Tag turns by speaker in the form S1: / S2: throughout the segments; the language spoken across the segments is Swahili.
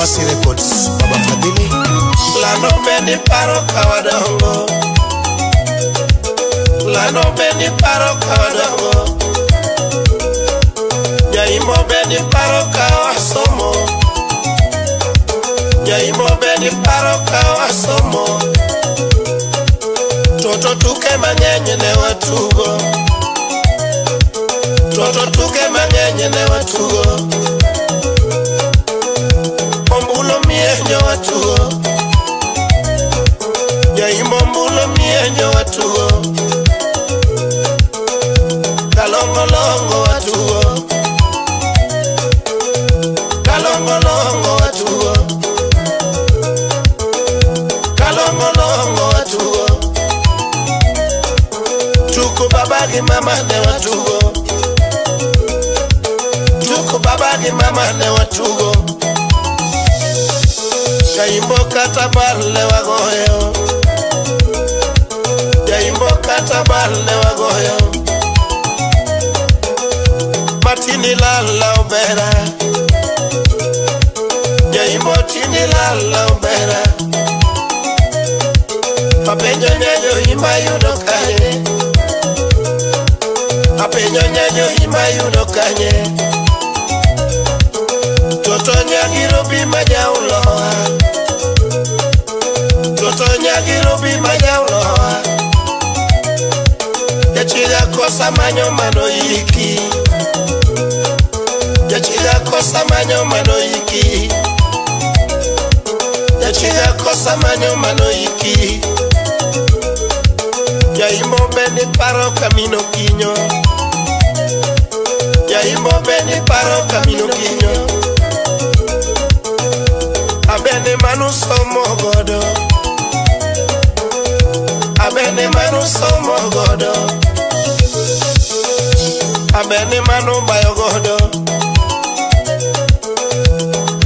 S1: Wasi Records, Baba Fadhili.
S2: Lano beni paro kawadongo, lano beni paro kawadongo, Nyaimo beni paro kawasomo, Nyaimo beni paro kawasomo. Toto tuke manyenye ne watugo, toto tuke manyenye ne watugo, Ombulo mienyo watugo, Nyaimo mbulo mienyo watugo, Kalongo longo watugo, Kalongo longo watugo, Kalongo longo watugo. Tuko babagi mama ne watugo, tuko babagi mama ne watugo. Jaimbo katabal ne wagoyo, Jaimbo katabal ne wagoyo. Matini lala ubera, Jaimbo tini lala ubera. Apenyo nyanyo hima yudo kanye, apenyo nyanyo hima yudo kanye. Toto nyagiro bima jauloa, toto nyagiro bima jauloa. Jachiga kosa manyo mano iki, Jachiga kosa manyo mano iki, Jachiga kosa manyo mano iki. Jaimbo beni paro camino kinyo, Jaimbo beni paro camino kinyo. Abene manu somo godo, Abene manu somo godo, Abene manu bayo godo,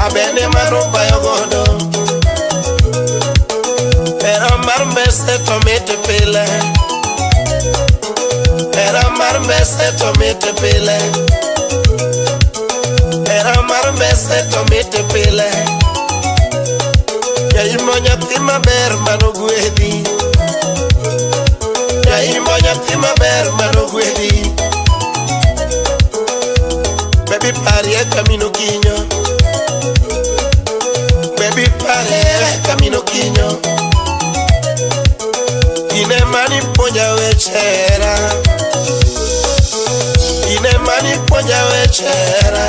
S2: Abene manu bayo godo. Era marmbese tomete pele, Era marmbese tomete pele, Era marmbese tomete pele. Jaimbo nyathi maber mano gwedhi, Jaimbo nyathi maber mano gwedhi. Baby parie camino kinyo, Baby parie camino kinyo. Ine mani ponya wechera, Ine mani ponya wechera,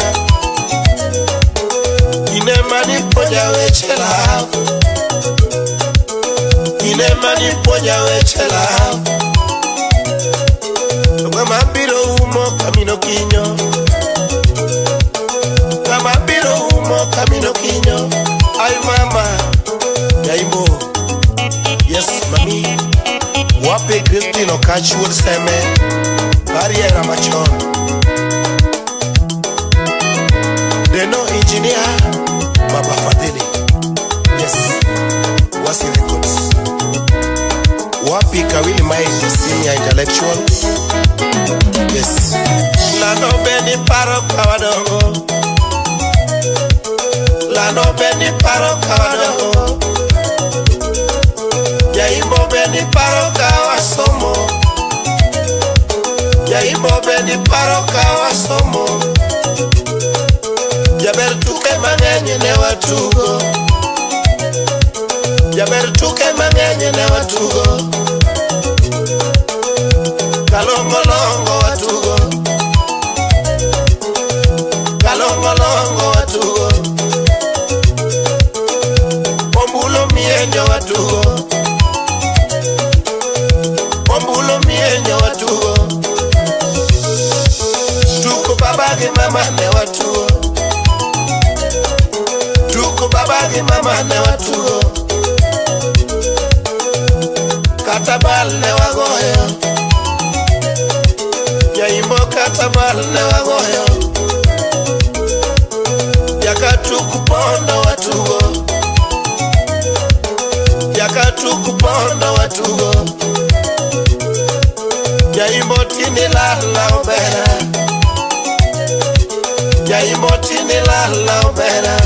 S2: Ine mani ponya wechera, Ine mani ponya wechera. Kama biro umo camino kinyo, Kama biro umo camino kinyo. Ay mama, Jaimbo, yes mami. Wape Christine Okachur seme, Barriera machon. Deno engineer, Baba Fadhili. Yes, Wasi Records. Wapi Kawili Mai the senior intellectual. Yes. Lano beni paro kawadongo, Lano beni paro kawadongo, Jaimbo beni paro kawasomo, Jaimbo beni paro kawasomo. Jaber tuke manyenye ne watugo, Jaber tuke manyenye ne watugo. Kalongo longo watugo, Kalongo longo watugo. Ombulo mienyo watugo, Ombulo mienyo watugo. Tuko babagi mama ne watugo, Tuko babagi mama ne watugo. Katabal ne wagoyo, Jaimbo katabal ne wagoyo. Yakatuku pondo watugo, Yakatuku pondo watugo. Jaimbo tini lala ubera, Jaimbo tini lala ubera.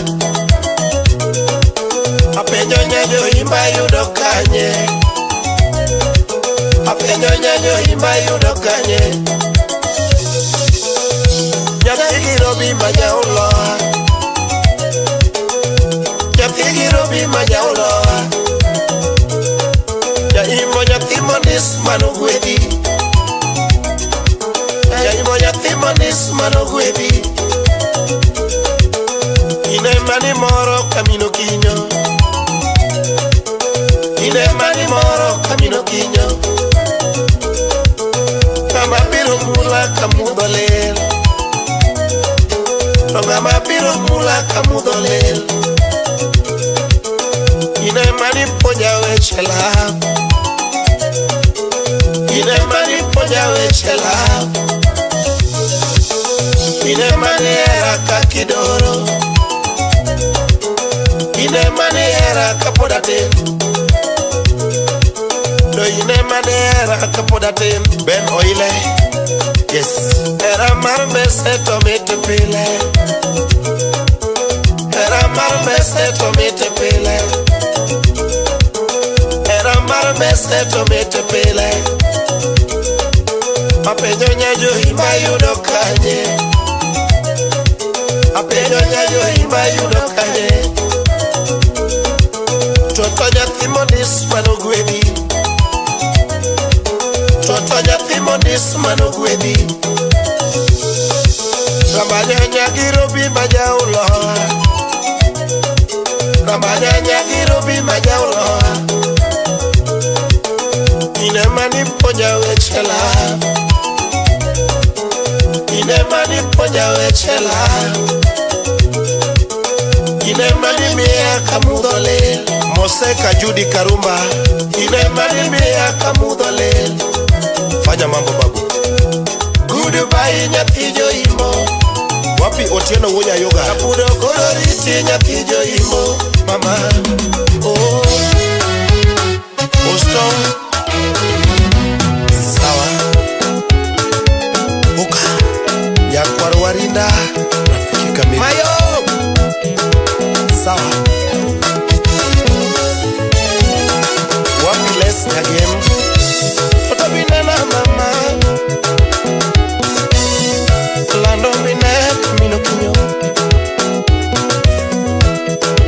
S2: Apenyo nyanyo imba yudo kanye. Apenyo nyanyo imba yudo kanye. Nyathi girobi majaulo. Nyathi girobi majaulo. Jaimo nyathi monis manogwedi. Jaimo nyathi monis manogwedi. Ine mani moro kamino kinyo. Ine mani moro kamino kinyo. Kama biro mula kamudho lel. Kama biro mula kamudho lel. Ine mani poja weche lab. Ine mani poja weche lab. Ine mani era kakidoro. Ine mani era kapodaten. No ine mani era kapodaten. Ben oile. Yes. Era marmese tomete pile. Era marmese tomete pile. Era marmese tomete pile. Apenyo nyanyo imba yudo kanye. Apenyo nyanyo imba yudo kanye. Toto nyathi monis manogwedi. Toto nyathi monis manogwedi. Ramanyanya girobi majaulo. Ramanyanya girobi majaulo. Ine mani poja weche lab. Ine mani poja weche lab. Ine mani miya kamudho lel. Moseka Judy Karumba. Ine mani miya kamudho lel. Fanya mambo babu. Goodbye nyathi joimo. Wapi Otieno Wunya Yoga. Kapudo kororiti nyathi joimo. Mama. Oh. Osto. Sawa. Buka. Nyakwar Warinda. Rafiki kamili. Mayo. Sawa. Wapi Les Nyagem. Toto binena mama. Lando bine mino kinyo.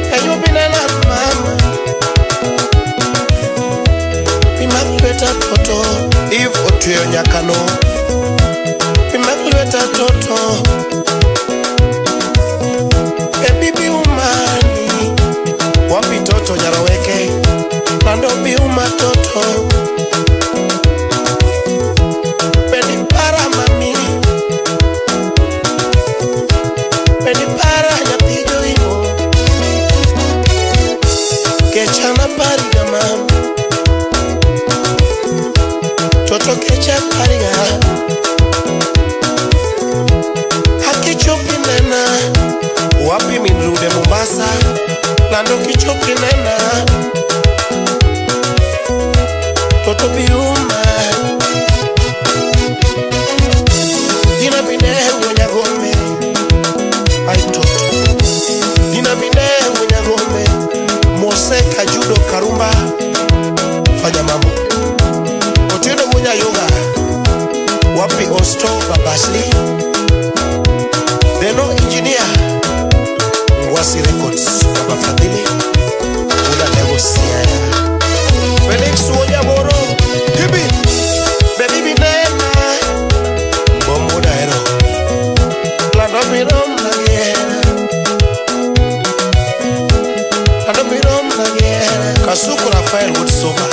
S2: Kanyo binena mama. Pimakuleta toto. Eve Otuyo Nyakano. Pimakuleta toto. Bibi umani. Wapi toto Nyaraweke. Lando biuma toto. Pedi para mami. Pedi para nyathi joimo. Kechana pariga mama. Toto kecha pariga. Hakichopi nena. Wapi minrude Mombasa. Lando kichopi nena. Toto biuma. Dina bine Wunya Gome. Ay toto. Dina bine Wunya Gome. Moseka Judy Karumba. Fanya mambo. Otieno Wunya Yoga. Wapi Osto Babasli. Deno engineer. Ngwasi Records. Baba Fadhili. Una negocia. Felix Wonyaboro. Kibi. Baby binena. Bombo daero. Lando birom nagiera. Lando birom nagiera. Kasuku Rafael Woodsoba.